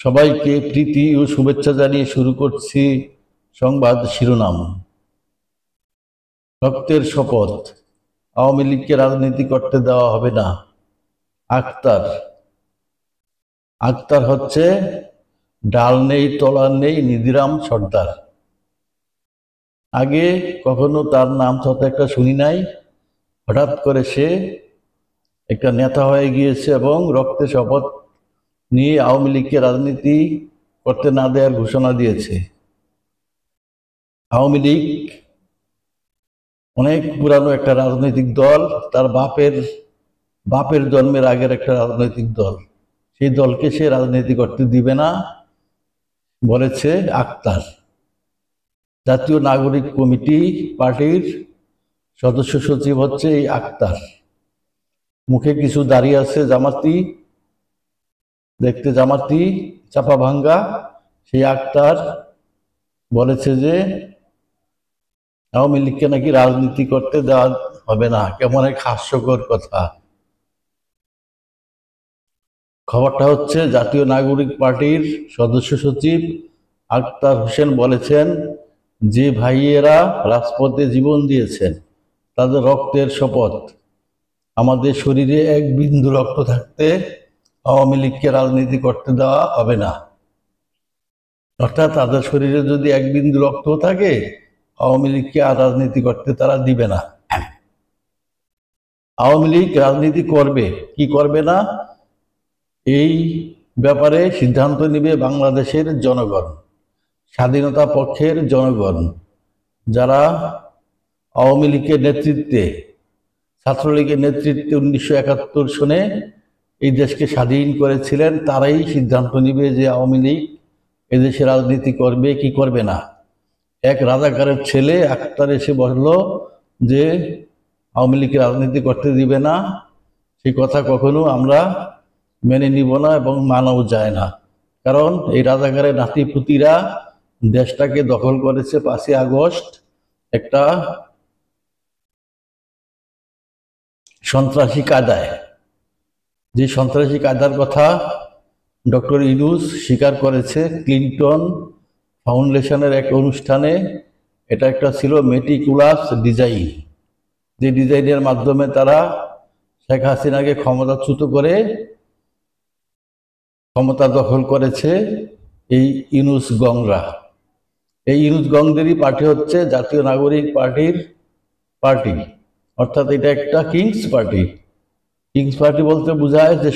সবাইকে প্রীতি ও শুভেচ্ছা জানিয়ে শুরু করছি সংবাদ শিরোনাম। রক্তের শপথ, আওয়ামী লীগকে রাজনীতি করতে দেওয়া হবে না। আক্তার হচ্ছে ডাল নেই তলার নেই নিধিরাম সর্দার। আগে কখনো তার নাম ছটা একটা শুনি নাই। হঠাৎ করে সে একটা নেতা হয়ে গিয়েছে এবং রক্তের শপথ নিয়ে আওয়ামী লীগকে রাজনীতি করতে না দেওয়ার ঘোষণা দিয়েছে। আওয়ামী লীগ অনেক পুরানো একটা রাজনৈতিক দল, তার বাপের জন্মের আগের একটা রাজনৈতিক দল। সেই দলকে সে রাজনীতি করতে দিবে না বলেছে আক্তার। জাতীয় নাগরিক কমিটি পার্টির সদস্য সচিব হচ্ছে এই আক্তার। মুখে কিছু দাঁড়িয়ে আছে জামাতি, দেখতে জামাতি চাপা ভাঙ্গা। সেই আক্তার বলেছে যে আওয়ামী লীগকে নাকি রাজনীতি করতে দেওয়া হবে না। কেমন এক হাস্যকর কথা। খবরটা হচ্ছে জাতীয় নাগরিক পার্টির সদস্য সচিব আক্তার হোসেন বলেছেন, যে ভাইয়েরা রাজপথে জীবন দিয়েছেন তাদের রক্তের শপথ, আমাদের শরীরে এক বিন্দু রক্ত থাকতে আওয়ামী লীগকে রাজনীতি করতে দেওয়া হবে না। অর্থাৎ তাদের শরীরে যদি এক বিন্দু রক্ত থাকে, আওয়ামী লীগকে আর রাজনীতি করতে তারা দিবে না। আওয়ামী লীগ রাজনীতি করবে কি করবে না, এই ব্যাপারে সিদ্ধান্ত নেবে বাংলাদেশের জনগণ, স্বাধীনতা পক্ষের জনগণ। যারা আওয়ামী লীগের নেতৃত্বে, ছাত্রলীগের নেতৃত্বে 1971 সনে এই দেশকে স্বাধীন করেছিলেন, তারাই সিদ্ধান্ত নেবে যে আওয়ামী লীগ এদেশে রাজনীতি করবে কি করবে না। এক রাজাকারের ছেলে আক্তার এসে বলল যে আওয়ামী লীগ রাজনীতি করতে দিবে না। সেই কথা কখনো আমরা মেনে নিব না এবং মানাও যায় না। কারণ এই রাজাকারের নাতিপুতিরা দেশটাকে দখল করেছে 5ই আগস্ট একটা সন্ত্রাসী কায়দায়। যে সন্ত্রাসী কায়দার কথা ডক্টর ইউনূস স্বীকার করেছে ক্লিনটন ফাউন্ডেশনের এক অনুষ্ঠানে। এটা একটা ছিল মেটিকুলাস ডিজাইন, যে ডিজাইনের মাধ্যমে তারা শেখ হাসিনাকে ক্ষমতাচ্যুত করে ক্ষমতা দখল করেছে এই ইউনূস গংরা। এই ইউনূস গংদেরই পার্টি হচ্ছে জাতীয় নাগরিক পার্টির পার্টি। অর্থাৎ এটা একটা কিংস পার্টি। কিংস পার্টি বলতে বোঝায় যে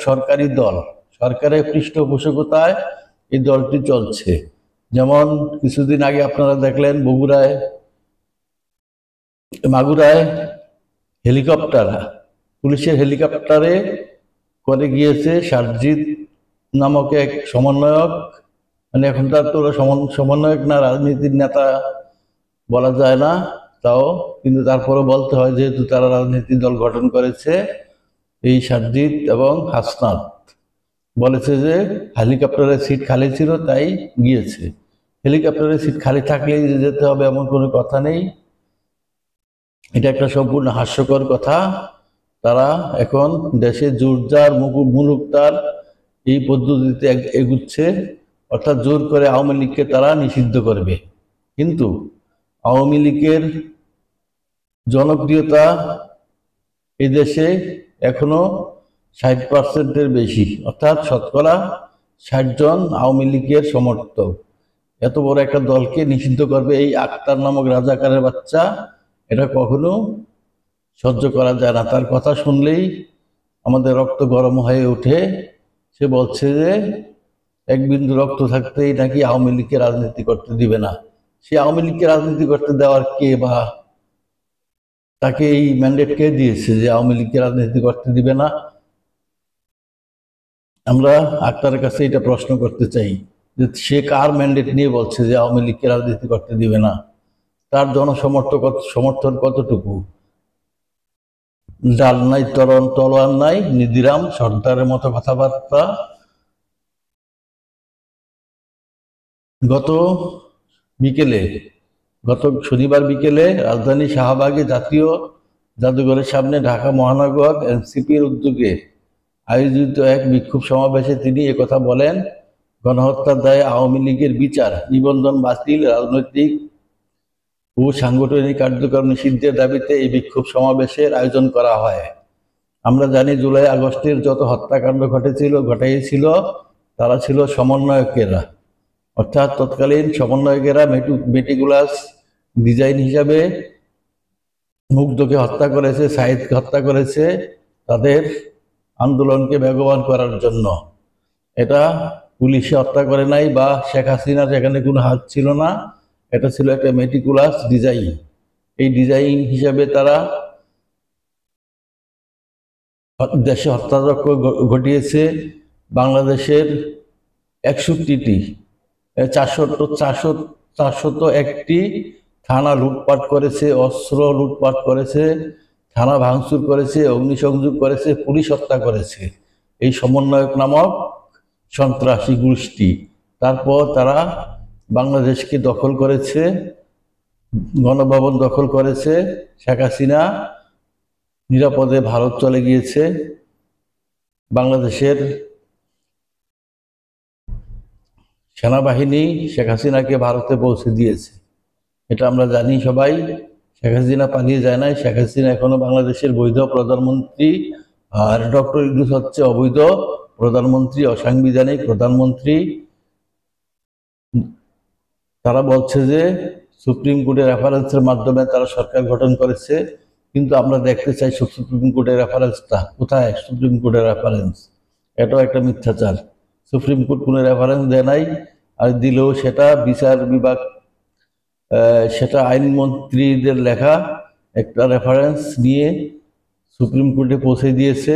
সরকারি দল, সরকারের পৃষ্ঠপোষকতায় এই দলটি চলছে। যেমন কিছুদিন আগে আপনারা দেখলেন মাগুরায় হেলিকপ্টার, পুলিশের হেলিকপ্টারে করে গিয়েছে সারজিৎ নামক এক সমন্বয়ক। মানে এখন তার তো সমন্বয়ক না, রাজনীতির নেতা বলা যায় না, তাও কিন্তু তারপরে বলতে হয় যেহেতু তারা রাজনীতি দল গঠন করেছে। এই সারজিৎ এবং হাসনাত বলেছে যে হেলিকপ্টারের সিট খালি ছিল তাই গিয়েছে। হেলিকপ্টারের সিট খালি থাকলেই যেতে হবে এমন কোনো কথা নেই। এটা একটা সম্পূর্ণ হাস্যকর কথা। তারা এখন দেশে জোরদার মুলুকতার এই পদ্ধতিতে এগুচ্ছে, অর্থাৎ জোর করে আওয়ামী লীগকে তারা নিষিদ্ধ করবে। কিন্তু আওয়ামী লীগের জনপ্রিয়তা এই দেশে এখনো 60%-এর বেশি, অর্থাৎ শতকরা 60 জন আওয়ামী লীগের সমর্থক। এত বড় একটা দলকে নিষিদ্ধ করবে এই আক্তার নামক রাজাকারের বাচ্চা, এটা কখনো সহ্য করা যায় না। তার কথা শুনলেই আমাদের রক্ত গরম হয়ে ওঠে। সে বলছে যে এক বিন্দু রক্ত থাকতেই নাকি আওয়ামী লীগকে রাজনীতি করতে দিবে না। সে আওয়ামী লীগকে রাজনীতি করতে দেওয়ার কে, বা তাকে এই ম্যান্ডেট কে দিয়েছে যে আওয়ামী লীগকে রাজনীতি করতে দিবে না? আমরা আক্তারের কাছে এটা প্রশ্ন করতে চাই যে সে কার ম্যান্ডেট নিয়ে বলছে যে আওয়ামী লীগকে রাজনীতি করতে দিবে না? তার সমর্থন কতটুকু? ডাল নাই তলোয়ার নাই নিধিরাম সর্দারের মতো কথাবার্তা। গত শনিবার বিকেলে রাজধানী শাহবাগে জাতীয় জাদুঘরের সামনে ঢাকা মহানগর এনসিপির উদ্যোগে আয়োজিত এক বিক্ষোভ সমাবেশে তিনি একথা বলেন। গণহত্যার দায়ে আওয়ামী লীগের বিচার, নিবন্ধন বাতিল, রাজনৈতিক ও সাংগঠনিক কার্যক্রম নিষিদ্ধের দাবিতে এই বিক্ষোভ সমাবেশের আয়োজন করা হয়। আমরা জানি জুলাই আগস্টের যত হত্যাকাণ্ড ঘটাইছিল তারা ছিল সমন্বয়কেরা, অর্থাৎ তৎকালীন সমন্বয়কেরা মেটিকুলাস ডিজাইন হিসাবে মুগ্ধকে হত্যা করেছে, সাইদকে হত্যা করেছে তাদের আন্দোলনকে বেগবান করার জন্য। এটা পুলিশে হত্যা করে নাই বা শেখ হাসিনার এখানে কোনো হাত ছিল না, এটা ছিল একটা মেটিকুলাস ডিজাইন। এই ডিজাইন হিসাবে তারা দেশে হত্যাযজ্ঞ ঘটিয়েছে। বাংলাদেশের 61টি 401টি থানা লুটপাট করেছে, অস্ত্র লুটপাট করেছে, থানা ভাঙচুর করেছে, অগ্নিসংযোগ করেছে, পুলিশ হত্যা করেছে এই সমন্বয়ক নামক সন্ত্রাসী গোষ্ঠী। তারপর তারা বাংলাদেশকে দখল করেছে, গণভবন দখল করেছে। শেখ হাসিনা নিরাপদে ভারত চলে গিয়েছে। বাংলাদেশের সেনাবাহিনী শেখ হাসিনাকে ভারতে পৌঁছে দিয়েছে, এটা আমরা জানি সবাই। শেখ হাসিনা পালিয়ে যায় নাই, শেখ হাসিনা এখনো বাংলাদেশের বৈধ প্রধানমন্ত্রী, আর ডক্টর ইউনূস হচ্ছে অবৈধ প্রধানমন্ত্রী, অসাংবিধানিক প্রধানমন্ত্রী। তারা বলছে যে সুপ্রিম কোর্টের রেফারেন্সের মাধ্যমে তারা সরকার গঠন করেছে, কিন্তু আমরা দেখতে চাই সুপ্রিম কোর্টের রেফারেন্সটা কোথায়। সুপ্রিম কোর্টের রেফারেন্স এটাও একটা মিথ্যাচার। সুপ্রিম কোর্ট কোনো রেফারেন্স দেয় নাই, আর দিলেও সেটা বিচার বিভাগ, সেটা আইনমন্ত্রীদের লেখা একটা রেফারেন্স নিয়ে সুপ্রিম কোর্টে পৌঁছে দিয়েছে।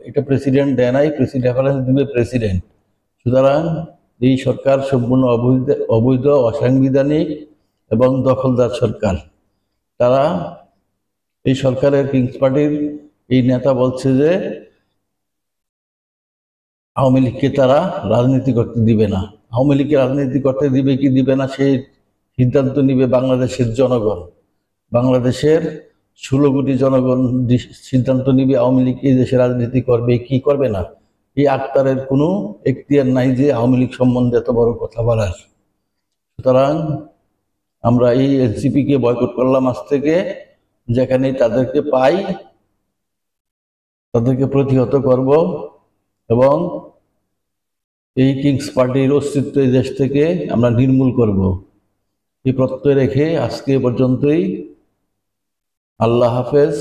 এটা প্রেসিডেন্ট দেয় নাই, রেফারেন্স দিবে প্রেসিডেন্ট। সুতরাং এই সরকার সম্পূর্ণ অবৈধ, অসাংবিধানিক এবং দখলদার সরকার। তারা এই সরকারের কিংস পার্টির এই নেতা বলছে যে আওয়ামী লীগকে তারা রাজনীতি করতে দিবে না। আওয়ামী লীগকে রাজনীতি করতে দিবে কি দিবে না সেই সিদ্ধান্ত নিবে বাংলাদেশের জনগণ। বাংলাদেশের 16 কোটি জনগণ সিদ্ধান্ত নিবে আওয়ামী লীগ এই দেশে রাজনীতি করবে কি করবে না। এই আক্তারের কোনো এখতিয়ার নাই যে আওয়ামী লীগ সম্বন্ধে এত বড় কথা বলার। সুতরাং আমরা এই এনসিপিকে বয়কট করলাম আজ থেকে। যেখানে তাদেরকে পাই তাদেরকে প্রতিহত করব এবং এই কিংস পার্টির অস্তিত্ব এই দেশ থেকে আমরা নির্মূল করব, এই প্রত্যয় রেখে আজকে পর্যন্তই। আল্লাহ হাফেজ।